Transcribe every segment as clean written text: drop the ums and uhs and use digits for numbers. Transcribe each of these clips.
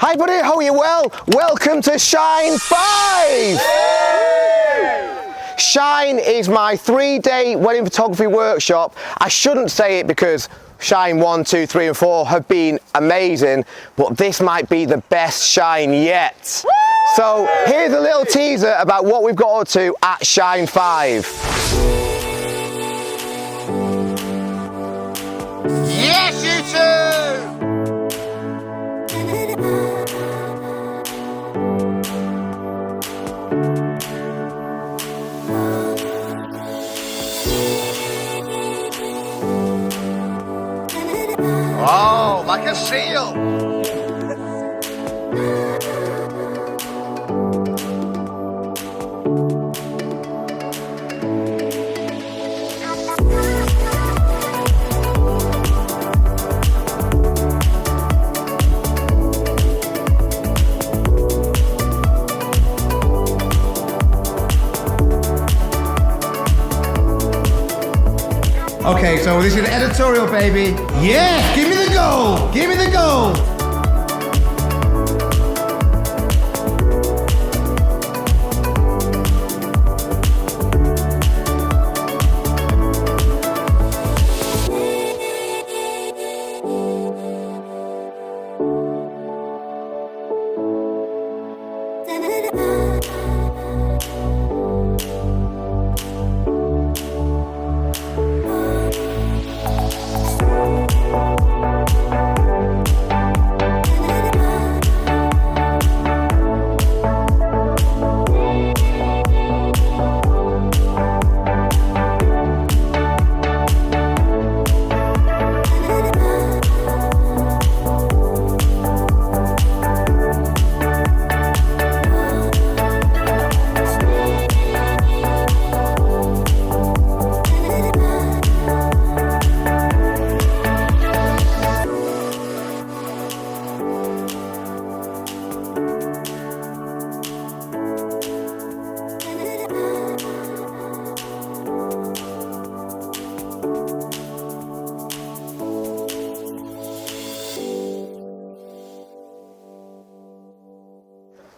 Hi buddy, how are you? Well, welcome to Shine 5! Shine is my 3-day wedding photography workshop. I shouldn't say it because Shine 1, 2, 3 and 4 have been amazing, but this might be the best Shine yet. So here's a little teaser about what we've got up to at Shine 5. Yes, you too! Oh, like a seal! Okay, so this is editorial, baby. Yeah, give me the goal. Give me the goal.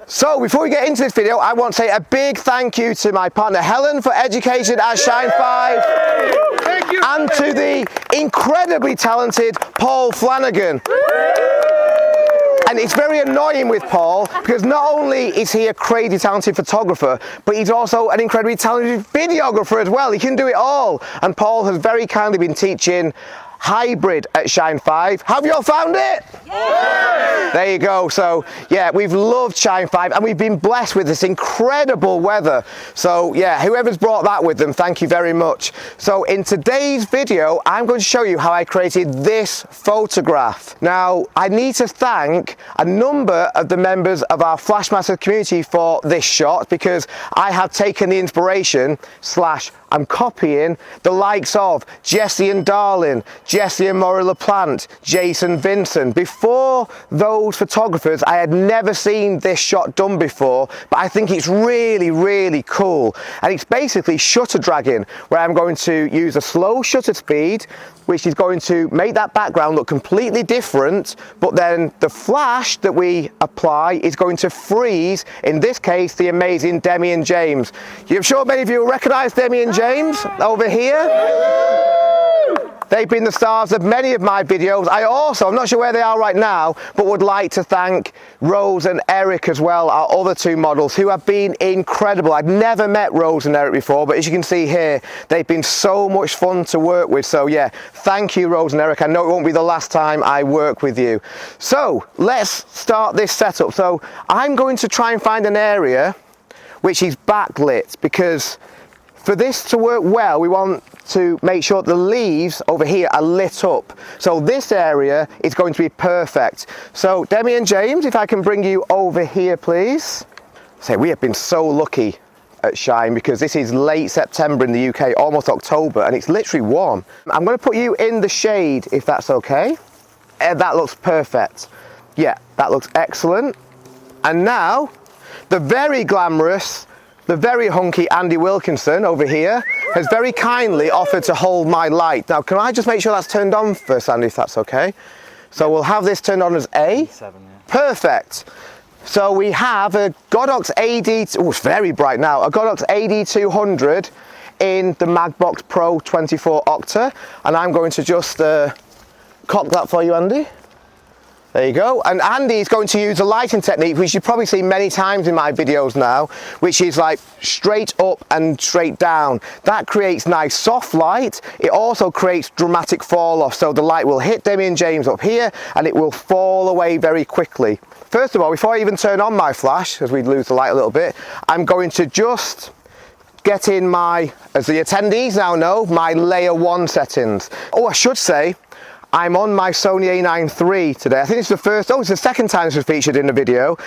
So before we get into this video, I want to say a big thank you to my partner Helen for education at Shine 5. Thank you! And to the incredibly talented Paul Flanagan. And it's very annoying with Paul because not only is he a crazy talented photographer, but he's also an incredibly talented videographer as well. He can do it all. And Paul has very kindly been teaching hybrid at Shine 5. Have you all found it? Yeah. There you go. So yeah, we've loved Shine 5 and we've been blessed with this incredible weather. So yeah, whoever's brought that with them, thank you very much. So in today's video, I'm going to show you how I created this photograph. Now, I need to thank a number of the members of our Flashmaster community for this shot because I have taken the inspiration / I'm copying the likes of Jesse and Darlin, Jesse and Maury LaPlante, Jason Vincent. Before those photographers, I had never seen this shot done before, but I think it's really, really cool. And it's basically shutter dragging, where I'm going to use a slow shutter speed, which is going to make that background look completely different, but then the flash that we apply is going to freeze, in this case, the amazing Demi and James. I'm sure many of you will recognize Demi and James over here. They've been the stars of many of my videos. I'm not sure where they are right now, but would like to thank Rose and Eric as well, our other two models, who have been incredible. I've never met Rose and Eric before, but as you can see here, they've been so much fun to work with. So yeah, thank you, Rose and Eric. I know it won't be the last time I work with you. So let's start this setup. So I'm going to try and find an area which is backlit, because for this to work well, we want to make sure the leaves over here are lit up. So this area is going to be perfect. So Demi and James, if I can bring you over here, please. We have been so lucky at Shine because this is late September in the UK, almost October, and it's literally warm. I'm going to put you in the shade if that's okay. That looks perfect. Yeah, that looks excellent. And now, the very glamorous, the very hunky Andy Wilkinson over here has very kindly offered to hold my light. Now, can I just make sure that's turned on first, Andy, if that's okay? So we'll have this turned on as A. 7, yeah. Perfect. So we have a Godox oh, it's very bright now, a Godox AD200 in the MagBox Pro 24 Octa, and I'm going to just cock that for you, Andy. There you go. And Andy is going to use a lighting technique which you've probably seen many times in my videos now, which is like straight up and straight down. That creates nice soft light. It also creates dramatic fall off, so the light will hit Demi and James up here and it will fall away very quickly. First of all, before I even turn on my flash, as we lose the light a little bit, I'm going to just get in my, as the attendees now know, my layer 1 settings. Oh, I should say, I'm on my Sony A9III today. I think it's it's the second time this was featured in the video.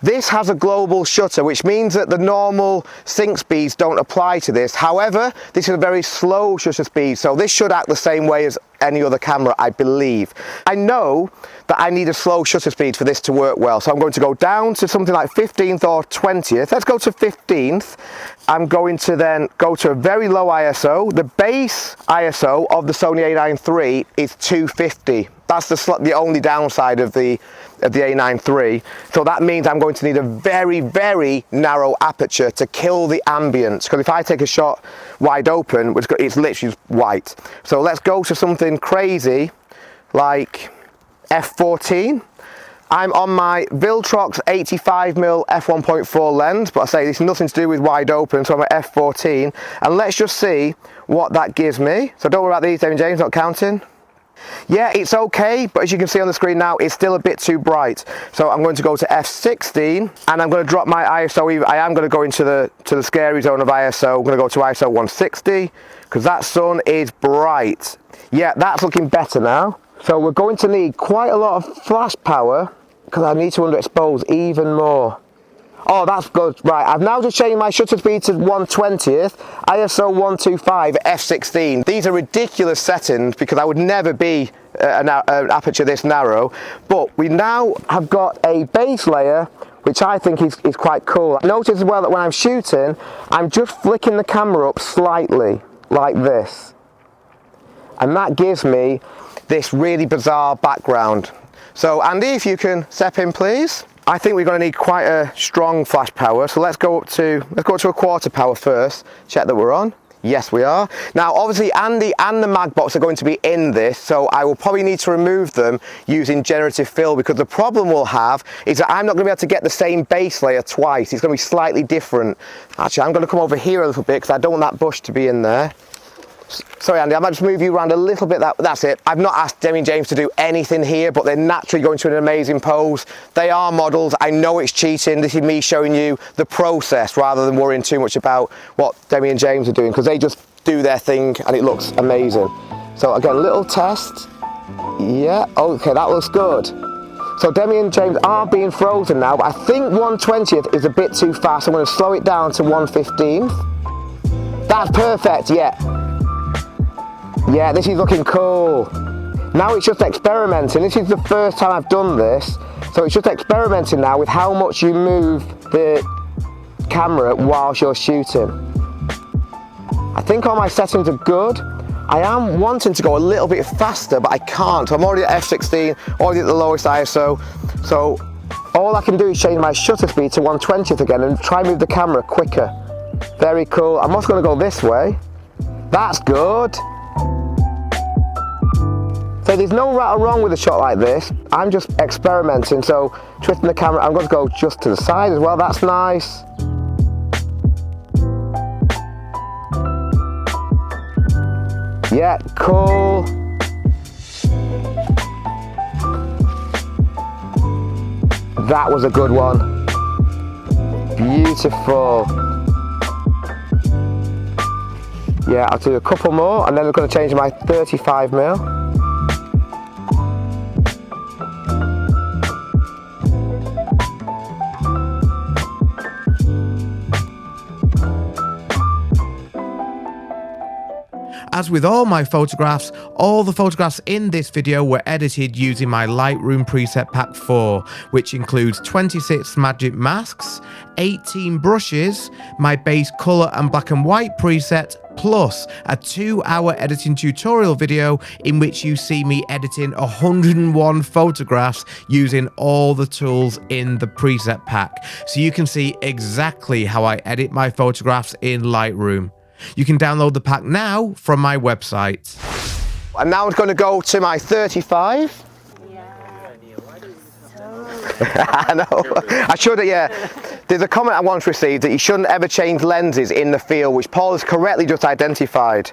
This has a global shutter, which means that the normal sync speeds don't apply to this. However, this is a very slow shutter speed, so this should act the same way as any other camera, I believe. I know that I need a slow shutter speed for this to work well, so I'm going to go down to something like 15th or 20th. Let's go to 15th. I'm going to then go to a very low ISO. The base ISO of the Sony A9III is 250. That's the only downside of the A9III. So that means I'm going to need a very, very narrow aperture to kill the ambience. Because if I take a shot wide open, it's literally just white. So let's go to something crazy like f14. I'm on my Viltrox 85mm f1.4 lens, but I say this has nothing to do with wide open, so I'm at f14. And let's just see what that gives me. So don't worry about these, Demi and James, not counting. Yeah, it's okay, but as you can see on the screen now, it's still a bit too bright. So I'm going to go to f16, and I'm going to drop my ISO. I am going to go into the scary zone of ISO. I'm going to go to ISO 160, because that sun is bright. Yeah, that's looking better now. So we're going to need quite a lot of flash power, because I need to underexpose even more. Oh, that's good. Right, I've now just changed my shutter speed to 1/20th, ISO 125 f16. These are ridiculous settings because I would never be an aperture this narrow, but we now have got a base layer which I think is quite cool. Notice as well that when I'm shooting, I'm just flicking the camera up slightly, like this. And that gives me this really bizarre background. So Andy, if you can step in please. I think we're going to need quite a strong flash power, so let's go up to a quarter power first. Check that we're on. Yes, we are. Now, obviously, Andy and the MagBox are going to be in this, so I will probably need to remove them using generative fill, because the problem we'll have is that I'm not going to be able to get the same base layer twice. It's going to be slightly different. Actually, I'm going to come over here a little bit because I don't want that bush to be in there. Sorry Andy, I might just move you around a little bit. That's it. I've not asked Demi and James to do anything here, but they're naturally going to an amazing pose. They are models. I know it's cheating. This is me showing you the process rather than worrying too much about what Demi and James are doing, because they just do their thing and it looks amazing. So again, little test. Yeah, okay, that looks good. So Demi and James are being frozen now, but I think 1/20th is a bit too fast. I'm going to slow it down to 1/15th. That's perfect, yeah. Yeah, this is looking cool. Now it's just experimenting. This is the first time I've done this. So it's just experimenting now with how much you move the camera whilst you're shooting. I think all my settings are good. I am wanting to go a little bit faster, but I can't. So I'm already at f16, already at the lowest ISO. So all I can do is change my shutter speed to 1/20th again and try and move the camera quicker. Very cool. I'm also going to go this way. That's good. So there's no right or wrong with a shot like this. I'm just experimenting. So twisting the camera, I'm going to go just to the side as well. That's nice. Yeah, cool. That was a good one. Beautiful. Yeah, I'll do a couple more and then we're going to change my 35mm. As with all my photographs, all the photographs in this video were edited using my Lightroom preset pack 4, which includes 26 magic masks, 18 brushes, my base colour and black and white preset, plus a 2-hour editing tutorial video in which you see me editing 101 photographs using all the tools in the preset pack, so you can see exactly how I edit my photographs in Lightroom. You can download the pack now from my website. And now I'm going to go to my 35. I know. I should, yeah. There's a comment I once received that you shouldn't ever change lenses in the field, which Paul has correctly just identified.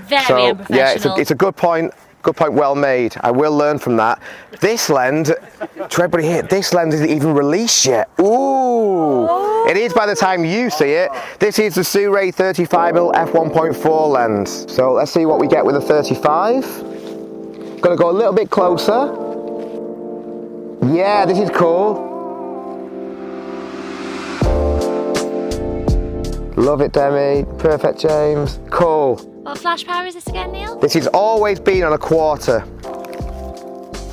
Very unprofessional. Yeah, it's a good point. Good point, well made. I will learn from that. This lens, to everybody here, this lens isn't even released yet. Ooh! It is by the time you see it. This is the Sirui 35mm f1.4 lens. So let's see what we get with a 35. Gonna go a little bit closer. Yeah, this is cool. Love it, Demi. Perfect, James. Cool. What flash power is this again, Neil? This has always been on a 1/4.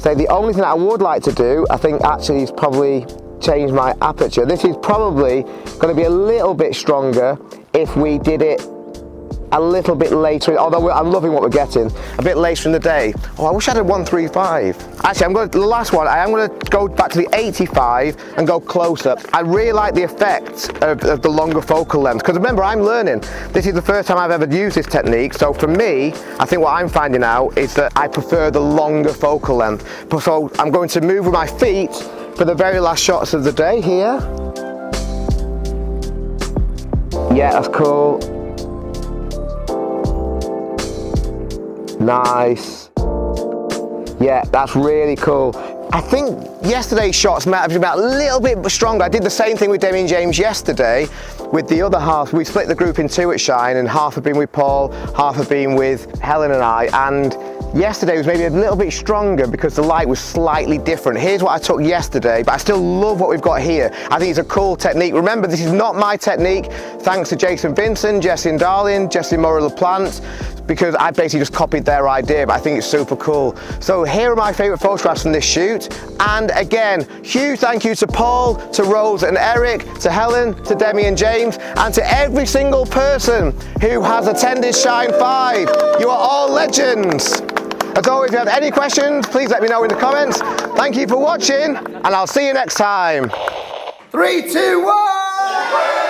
So the only thing I would like to do, I think actually is probably change my aperture. This is probably going to be a little bit stronger if we did it a little bit later, although I'm loving what we're getting, a bit later in the day. Oh, I wish I had a 135. Actually, the last one, I am going to go back to the 85 and go closer. I really like the effect of the longer focal length, because remember, I'm learning. This is the first time I've ever used this technique, so for me, I think what I'm finding out is that I prefer the longer focal length. So I'm going to move with my feet for the very last shots of the day here. Yeah, that's cool. Nice. Yeah, that's really cool. I think yesterday's shots might have been about a little bit stronger. I did the same thing with Demi and James yesterday with the other half. We split the group in two at Shine, and half had been with Paul, half had been with Helen and I, and yesterday was maybe a little bit stronger because the light was slightly different. Here's what I took yesterday, but I still love what we've got here. I think it's a cool technique. Remember, this is not my technique. Thanks to Jason Vincent, Jessie and Darling, Jessie Murray-LaPlante, because I basically just copied their idea, but I think it's super cool. So here are my favourite photographs from this shoot. And again, huge thank you to Paul, to Rose and Eric, to Helen, to Demi and James, and to every single person who has attended Shine 5. You are all legends. As always, if you have any questions, please let me know in the comments. Thank you for watching, and I'll see you next time. 3, 2, 1!